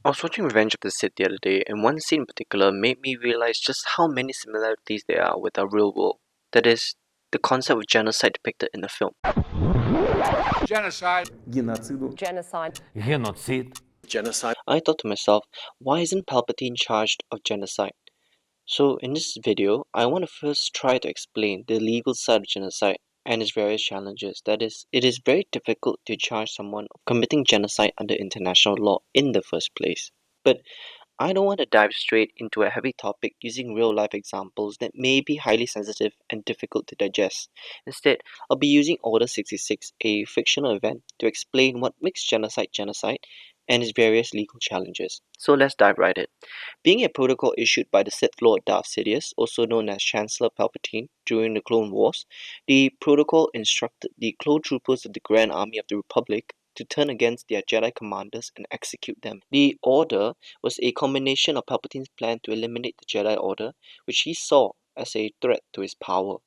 I was watching Revenge of the Sith the other day, and one scene in particular made me realize just how many similarities there are with our real world. That is, the concept of genocide depicted in the film. Genocide. Геноциду. Genocide. Genocide. Genocide. I thought to myself, why isn't Palpatine charged of genocide? So in this video, I want to first try to explain the legal side of genocide and its various challenges. That is, it is very difficult to charge someone of committing genocide under international law in the first place. But I don't want to dive straight into a heavy topic using real-life examples that may be highly sensitive and difficult to digest. Instead, I'll be using Order 66, a fictional event, to explain what makes genocide genocide and its various legal challenges. So let's dive right in. Being a protocol issued by the Sith Lord Darth Sidious, also known as Chancellor Palpatine, during the Clone Wars, the protocol instructed the clone troopers of the Grand Army of the Republic to turn against their Jedi commanders and execute them. The Order was a combination of Palpatine's plan to eliminate the Jedi Order, which he saw as a threat to his power.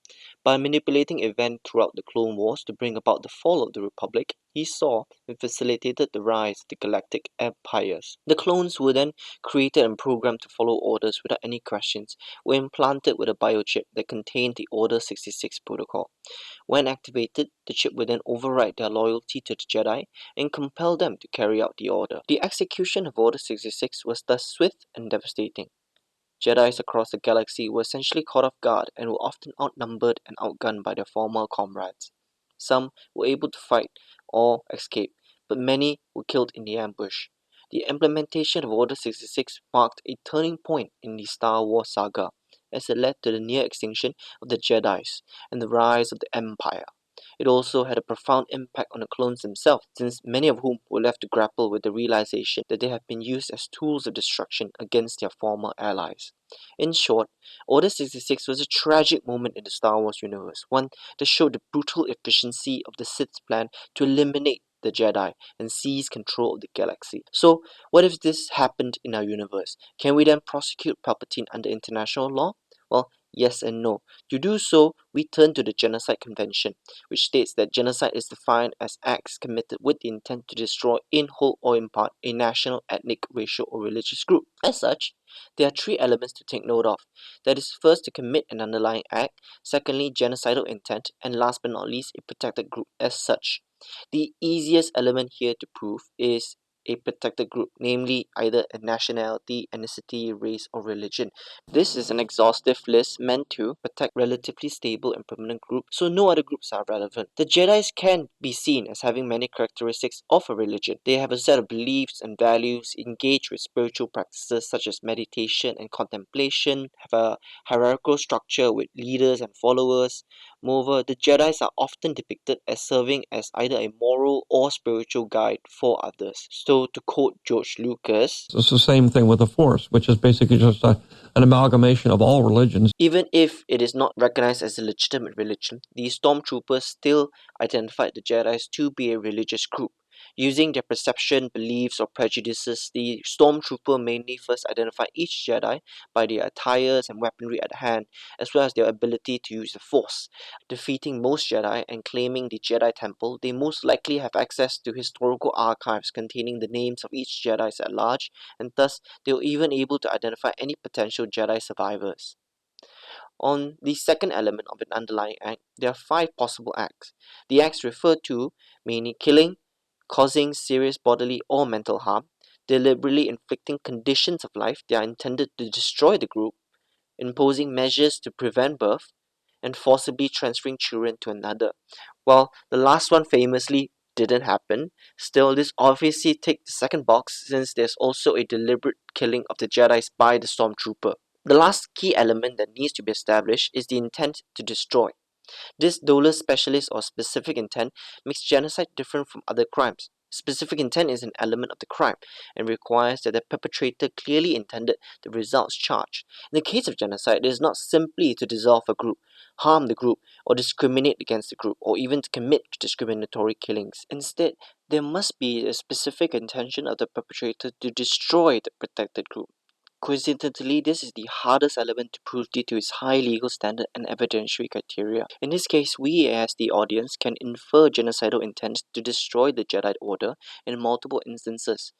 By manipulating events throughout the Clone Wars to bring about the fall of the Republic, he saw and facilitated the rise of the galactic empires. The clones were then created and programmed to follow orders without any questions, were implanted with a biochip that contained the Order 66 protocol. When activated, the chip would then override their loyalty to the Jedi and compel them to carry out the order. The execution of Order 66 was thus swift and devastating. Jedis across the galaxy were essentially caught off guard and were often outnumbered and outgunned by their former comrades. Some were able to fight or escape, but many were killed in the ambush. The implementation of Order 66 marked a turning point in the Star Wars saga, as it led to the near extinction of the Jedis and the rise of the Empire. It also had a profound impact on the clones themselves, since many of whom were left to grapple with the realization that they have been used as tools of destruction against their former allies. In short, Order 66 was a tragic moment in the Star Wars universe, one that showed the brutal efficiency of the Sith's plan to eliminate the Jedi and seize control of the galaxy. So, what if this happened in our universe? Can we then prosecute Palpatine under international law? Well, yes and no. To do so, we turn to the Genocide Convention, which states that genocide is defined as acts committed with the intent to destroy in whole or in part a national, ethnic, racial, or religious group. As such, there are three elements to take note of. That is, first, to commit an underlying act, secondly, genocidal intent, and last but not least, a protected group as such. The easiest element here to prove is a protected group, namely either a nationality, ethnicity, race, or religion. This is an exhaustive list meant to protect relatively stable and permanent groups, so no other groups are relevant. The Jedis can be seen as having many characteristics of a religion. They have a set of beliefs and values, engage with spiritual practices such as meditation and contemplation, have a hierarchical structure with leaders and followers. Moreover, the Jedis are often depicted as serving as either a moral or spiritual guide for others. So, to quote George Lucas, it's the same thing with the Force, which is basically just an amalgamation of all religions. even if it is not recognized as a legitimate religion, the stormtroopers still identified the Jedis to be a religious group. Using their perception, beliefs, or prejudices, the stormtrooper mainly first identified each Jedi by their attires and weaponry at hand, as well as their ability to use the Force. Defeating most Jedi and claiming the Jedi Temple, they most likely have access to historical archives containing the names of each Jedi at large, and thus they were even able to identify any potential Jedi survivors. On the second element of an underlying act, there are 5 possible acts. The acts referred to meaning killing, causing serious bodily or mental harm, deliberately inflicting conditions of life that are intended to destroy the group, imposing measures to prevent birth, and forcibly transferring children to another. While the last one famously didn't happen, still this obviously takes the second box, since there's also a deliberate killing of the Jedi by the stormtrooper. The last key element that needs to be established is the intent to destroy. This dolus specialis or specific intent makes genocide different from other crimes. Specific intent is an element of the crime and requires that the perpetrator clearly intended the results charged. In the case of genocide, it is not simply to dissolve a group, harm the group, or discriminate against the group, or even to commit discriminatory killings. Instead, there must be a specific intention of the perpetrator to destroy the protected group. Coincidentally, this is the hardest element to prove due to its high legal standard and evidentiary criteria. In this case, we as the audience can infer genocidal intent to destroy the Jedi Order in multiple instances.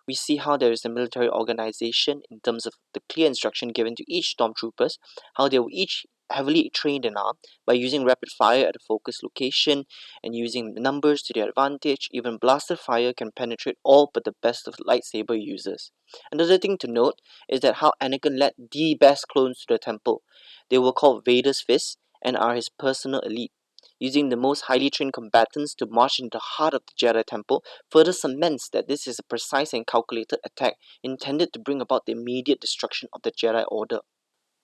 we see how there is a military organization in terms of the clear instruction given to each stormtroopers, how they were each heavily trained and armed by using rapid fire at a focused location and using numbers to their advantage. Even blaster fire can penetrate all but the best of lightsaber users. Another thing to note is that how Anakin led the best clones to the temple. They were called Vader's Fists and are his personal elite. Using the most highly trained combatants to march into the heart of the Jedi Temple further cements that this is a precise and calculated attack intended to bring about the immediate destruction of the Jedi Order.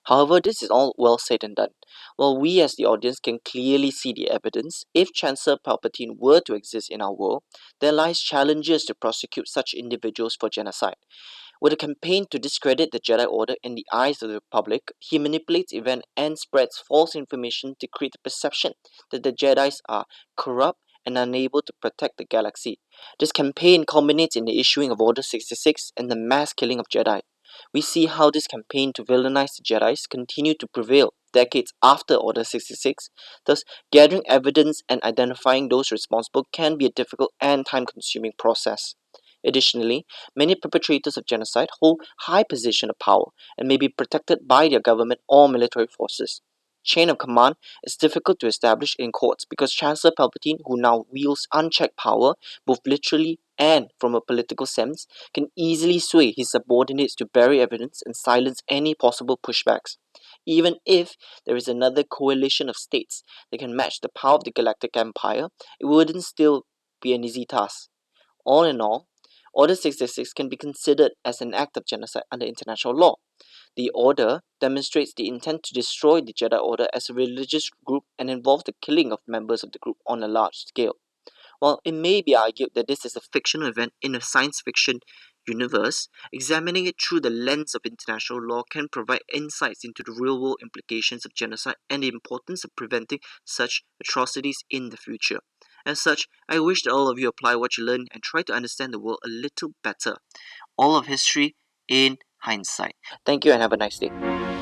However, this is all well said and done. While we as the audience can clearly see the evidence, if Chancellor Palpatine were to exist in our world, there lies challenges to prosecute such individuals for genocide. With a campaign to discredit the Jedi Order in the eyes of the public, he manipulates events and spreads false information to create the perception that the Jedis are corrupt and unable to protect the galaxy. This campaign culminates in the issuing of Order 66 and the mass killing of Jedi. We see how this campaign to villainize the Jedis continued to prevail decades after Order 66. Thus, gathering evidence and identifying those responsible can be a difficult and time-consuming process. Additionally, many perpetrators of genocide hold high position of power and may be protected by their government or military forces. Chain of command is difficult to establish in courts because Chancellor Palpatine, who now wields unchecked power, both literally and from a political sense, can easily sway his subordinates to bury evidence and silence any possible pushbacks. Even if there is another coalition of states that can match the power of the Galactic Empire, it wouldn't still be an easy task. All in all, Order 66 can be considered as an act of genocide under international law. The order demonstrates the intent to destroy the Jedi Order as a religious group and involves the killing of members of the group on a large scale. While it may be argued that this is a fictional event in a science fiction universe, examining it through the lens of international law can provide insights into the real world implications of genocide and the importance of preventing such atrocities in the future. As such, I wish that all of you apply what you learn and try to understand the world a little better. All of history in hindsight. Thank you and have a nice day.